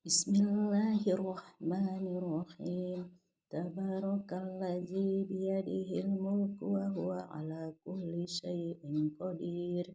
Bismillahirrahmanirrahim. Tabarakalladzi biyadihil mulku wa huwa ala kulli syai'in qadir.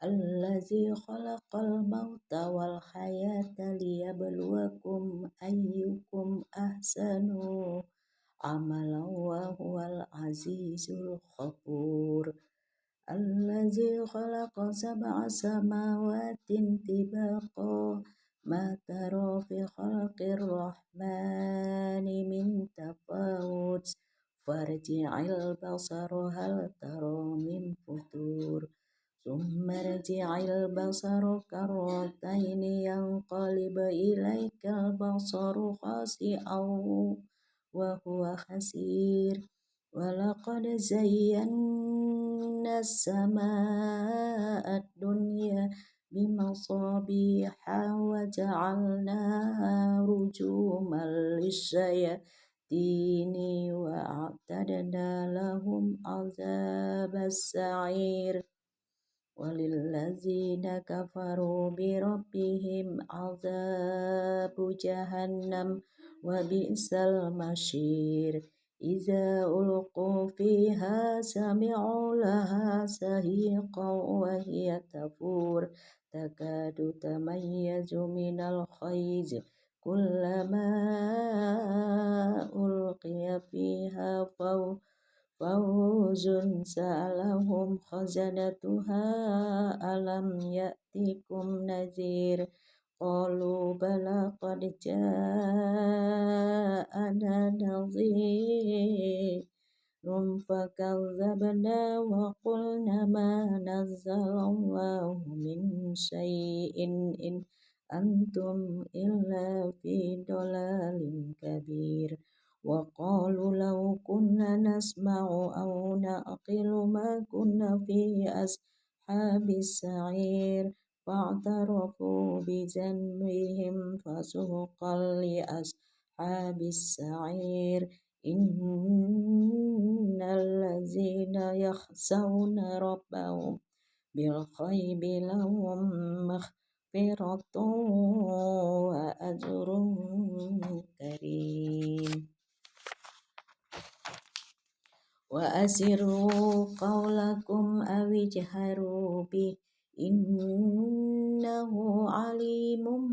Allazi khalaqal mauta wal hayata liyabluwakum ayyukum ahsanu amalan wa huwal azizul ghafur. Allazi khalaqa sab'a samawatin tibaqa ma tara fi khalqir rahmani min tafawut farji'il basara hal tara min futur summa rji'il basara karrataini yanqalib ilaikal basaru khasi'aw wa huwa hasir walaqad zayyana as-samaa'a ad-dunya bimasabiha wa ja'alnaha rujuman lisyayatini wa a'tadna lahum azabas sa'ir walillazina kafaru birabbihim azabu jahannam wa bi'sal masyir. Iza ulqu fiha sami'u laha sahiqan wa hiya tafur takadu tamayyazu minal khayz kullama ulqiya fiha fawzun sa'alahum khazanatuha alam ya'tikum nazir qalu bala qad ja'ana nazir fakadzabna wa qulna ma nazzalallahu min syai'in in antum illa fi dalalin kabir wa qalu law kunna nasma'u aw na'qilu ma kunna fi ashabis sa'ir fa'tarafu bi dhanbihim fasuqan li ashabis sa'ir innal ladzina yakhshawna rabbahum bil ghaibi lahum maghfiratun wa ajrun karim. Wa asirru qawlakum aw ijharu bi innahu alimun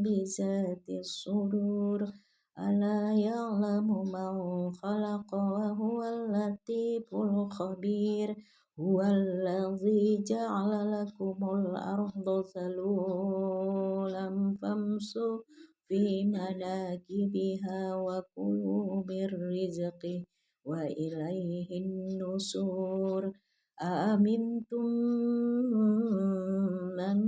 bizatis sudur ala ya'lamu man khalaqa wa huwal latiful khabir huwallazi ja'ala lakumul arda zalulan famsu fi manakibiha wa kulu birrizqi wa ilaihin nusur. Amintum man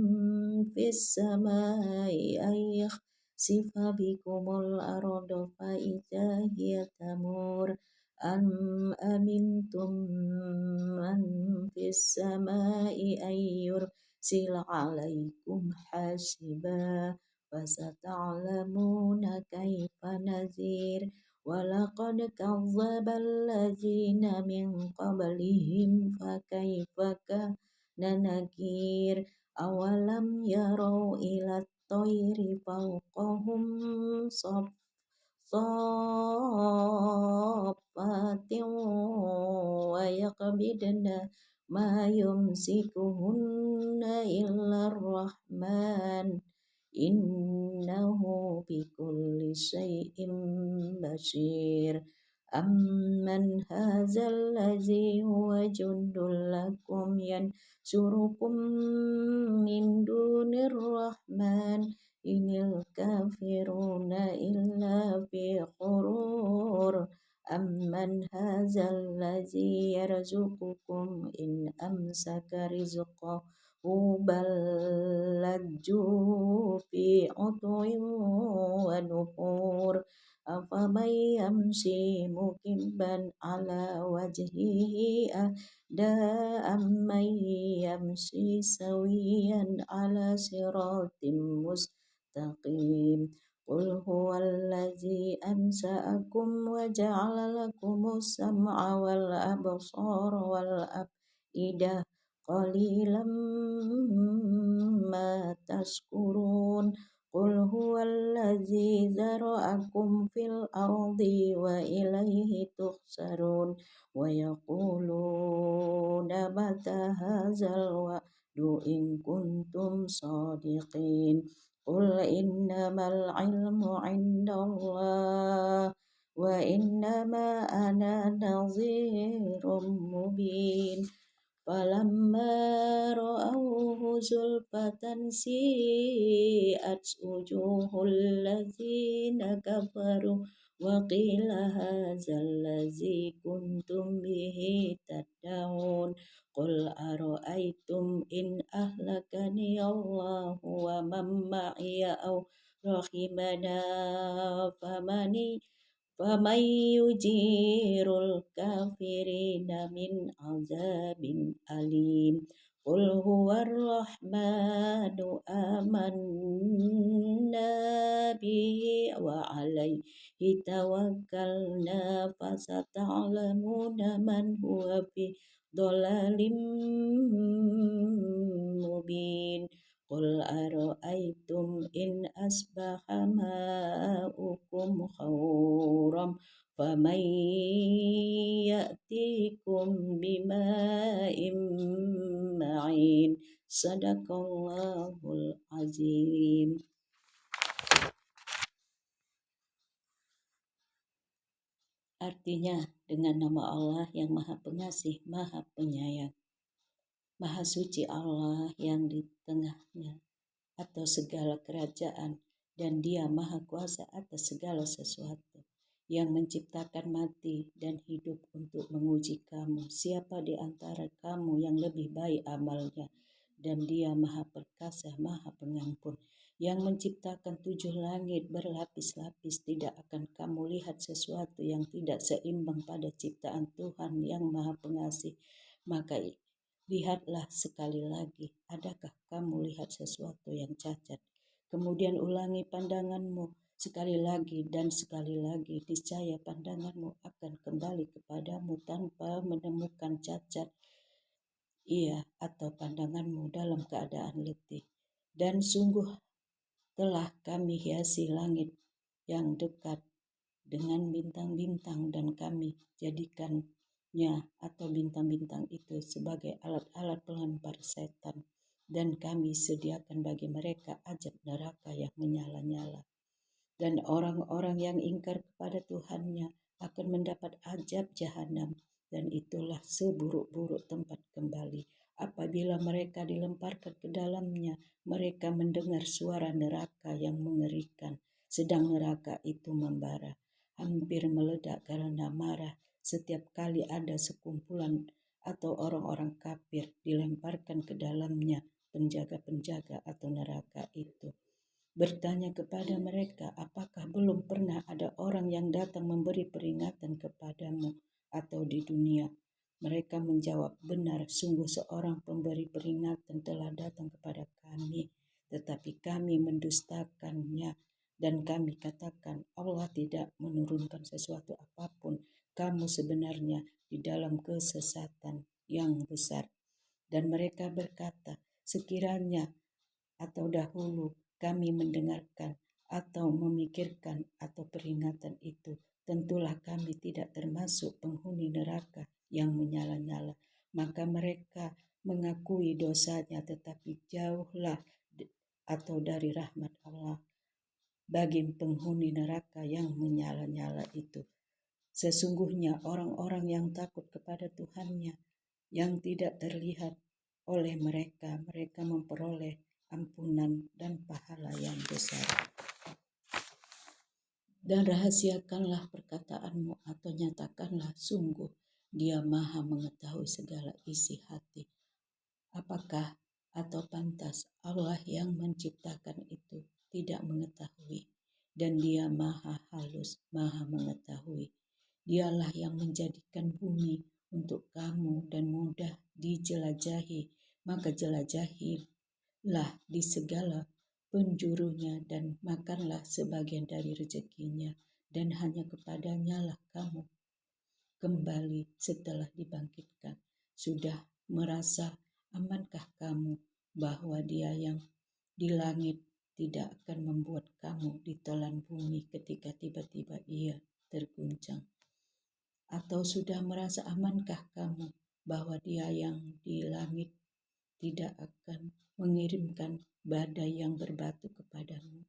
fis samai yakhsifa bikumul arda fa idza hiya tamur am amintum man fis samai yursila alaikum hasiba fasata'lamuna kaifa nazir walaqad kazzaba allazina min qablihim fakaifa kana nakir awalam yarau ila tayri fawqahum صافات ويقبضن ما يمسكهن إلا الرحمن إنه بكل شيء بصير أمن هذا الذي هو جند لكم ينصركم من دون الرحمن إن الكافرون إلا في غرور أمن هذا الذي يرزقكم إن أمسك رزقه بل لجوا في عتو ونفور أفمن يمشي مكبا على وجهه أهدى أمن يمشي سويا على صراط مستقيم قل هو الذي أنشأكم وجعل لكم السمع والأبصار والأفئدة قليلا ما تشكرون قل هو الذي ذرأكم في الأرض وإليه تحشرون ويقولون متى هذا الوعد إن كنتم صادقين قل إنما العلم عند الله وإنما أنا نظير مبين فلما رأوه زلفة سيئت وجوه الذين كفروا وقيل هذا الذي كنتم به تدعون قل أرأيتم إن أهلكني الله ومن معي أو رحمنا فمن يجير الكافرين من عذاب أليم قل هو الرحمن آمنا به وعليه توكلنا فستعلمون من هو في ضلال مبين قل أرأيتم إن أصبح ماؤكم غورا فمن يأتيكم بماء معين صدق الله العظيم. Artinya, dengan nama Allah yang Maha Pengasih, Maha Penyayang. Maha suci Allah yang di tengahnya atau segala kerajaan, dan Dia Maha Kuasa atas segala sesuatu, yang menciptakan mati dan hidup untuk menguji kamu, siapa di antara kamu yang lebih baik amalnya, dan Dia Maha Perkasa, Maha Pengampun, yang menciptakan 7 langit berlapis-lapis. Tidak akan kamu lihat sesuatu yang tidak seimbang pada ciptaan Tuhan yang Maha Pengasih. Maka lihatlah sekali lagi, adakah kamu lihat sesuatu yang cacat? Kemudian ulangi pandanganmu sekali lagi dan sekali lagi, niscaya pandanganmu akan kembali kepadamu tanpa menemukan cacat, atau pandanganmu dalam keadaan letih. Dan sungguh telah kami hiasi langit yang dekat dengan bintang-bintang, dan kami jadikannya atau bintang-bintang itu sebagai alat-alat pelempar setan, dan kami sediakan bagi mereka azab neraka yang menyala-nyala. Dan orang-orang yang ingkar kepada Tuhannya akan mendapat azab jahanam, dan itulah seburuk-buruk tempat kembali. Apabila mereka dilemparkan ke dalamnya, mereka mendengar suara neraka yang mengerikan, sedang neraka itu membara, hampir meledak karena marah. Setiap kali ada sekumpulan atau orang-orang kafir dilemparkan ke dalamnya, penjaga-penjaga atau neraka itu bertanya kepada mereka, apakah belum pernah ada orang yang datang memberi peringatan kepadamu atau di dunia? Mereka menjawab, benar, sungguh seorang pemberi peringatan telah datang kepada kami, tetapi kami mendustakannya, dan kami katakan Allah tidak menurunkan sesuatu apapun. Kamu sebenarnya di dalam kesesatan yang besar. Dan mereka berkata, sekiranya atau dahulu kami mendengarkan atau memikirkan atau peringatan itu, tentulah kami tidak termasuk penghuni neraka yang menyala-nyala. Maka mereka mengakui dosanya, tetapi jauhlah atau dari rahmat Allah bagi penghuni neraka yang menyala-nyala itu. Sesungguhnya orang-orang yang takut kepada Tuhannya yang tidak terlihat oleh mereka memperoleh ampunan dan pahala yang besar. Dan rahasiakanlah perkataanmu atau nyatakanlah, sungguh Dia Maha mengetahui segala isi hati. Apakah atau pantas Allah yang menciptakan itu tidak mengetahui? Dan Dia Maha halus, Maha mengetahui. Dialah yang menjadikan bumi untuk kamu dan mudah dijelajahi, maka jelajahilah di segala penjurunya dan makanlah sebagian dari rezekinya, dan hanya kepadanya lah kamu kembali setelah dibangkitkan. Sudah merasa amankah kamu bahwa Dia yang di langit tidak akan membuat kamu ditelan bumi ketika tiba-tiba ia terguncang. Atau sudah merasa amankah kamu bahwa Dia yang di langit tidak akan mengirimkan badai yang berbatu kepadamu?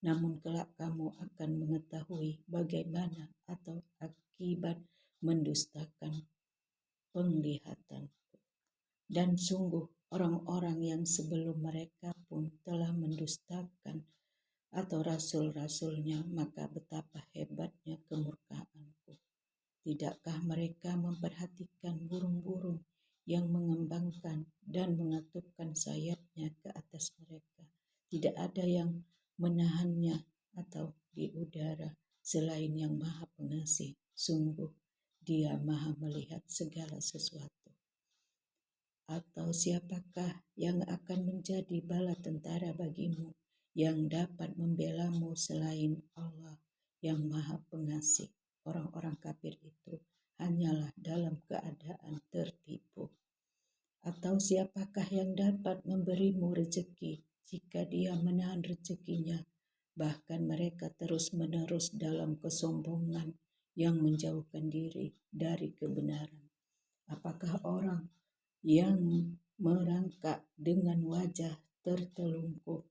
Namun kelak kamu akan mengetahui bagaimana atau akibat mendustakan penglihatan. Dan sungguh orang-orang yang sebelum mereka pun telah mendustakan atau rasul-rasulnya, maka betapa hebatnya kemurkaanku. Tidakkah mereka memperhatikan burung-burung yang mengembangkan dan mengatupkan sayapnya ke atas mereka? Tidak ada yang menahannya atau di udara selain yang Maha Pengasih. Sungguh Dia Maha melihat segala sesuatu. Atau siapakah yang akan menjadi bala tentara bagimu, yang dapat membelamu selain Allah yang Maha Pengasih? Orang-orang kafir itu hanyalah dalam keadaan tertipu. Atau siapakah yang dapat memberimu rezeki jika Dia menahan rezekinya? Bahkan mereka terus-menerus dalam kesombongan yang menjauhkan diri dari kebenaran. Apakah orang yang merangkak dengan wajah tertelungkup,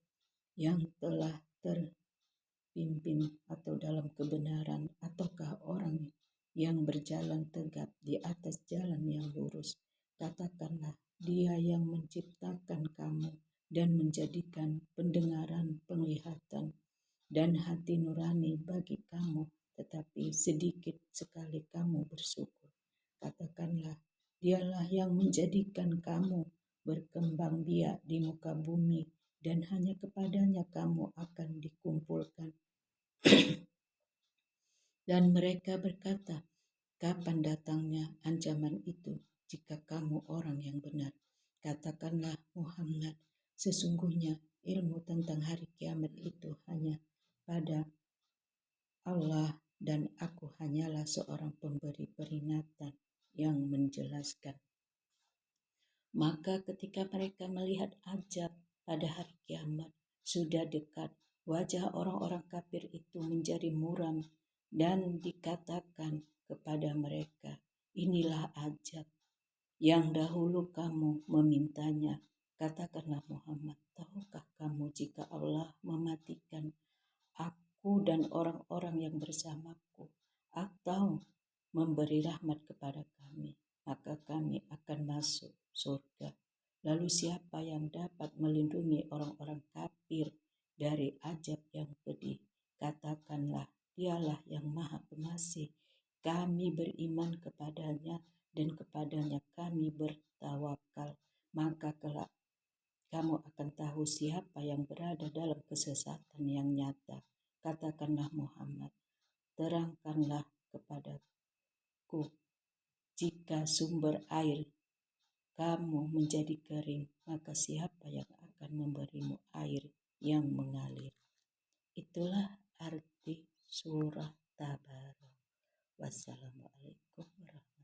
yang telah terpimpin atau dalam kebenaran, ataukah orang yang berjalan tegap di atas jalan yang lurus? Katakanlah, Dia yang menciptakan kamu dan menjadikan pendengaran, penglihatan, dan hati nurani bagi kamu, tetapi sedikit sekali kamu bersyukur. Katakanlah, Dialah yang menjadikan kamu berkembang biak di muka bumi, dan hanya kepadanya kamu akan dikumpulkan. Dan mereka berkata, kapan datangnya ancaman itu jika kamu orang yang benar? Katakanlah, Muhammad, sesungguhnya ilmu tentang hari kiamat itu hanya pada Allah, dan aku hanyalah seorang pemberi peringatan yang menjelaskan. Maka ketika mereka melihat ajab pada hari kiamat sudah dekat, wajah orang-orang kafir itu menjadi muram dan dikatakan kepada mereka, inilah ajab yang dahulu kamu memintanya. Katakanlah Muhammad, tahukah kamu jika Allah mematikan aku dan orang-orang yang bersamaku, atau memberi rahmat kepada kami, maka kami akan masuk surga. Lalu siapa yang dapat melindungi orang-orang kafir dari ajab yang pedih? Katakanlah, Dialah yang Maha Pengasih. Kami beriman kepadanya dan kepadanya kami bertawakal. Maka kelak kamu akan tahu siapa yang berada dalam kesesatan yang nyata. Katakanlah Muhammad, terangkanlah kepadaku jika sumber air kamu menjadi kering, maka siapa yang akan memberimu air yang mengalir? Itulah arti surah Tabarok. Wassalamualaikum warahmatullahi wabarakatuh.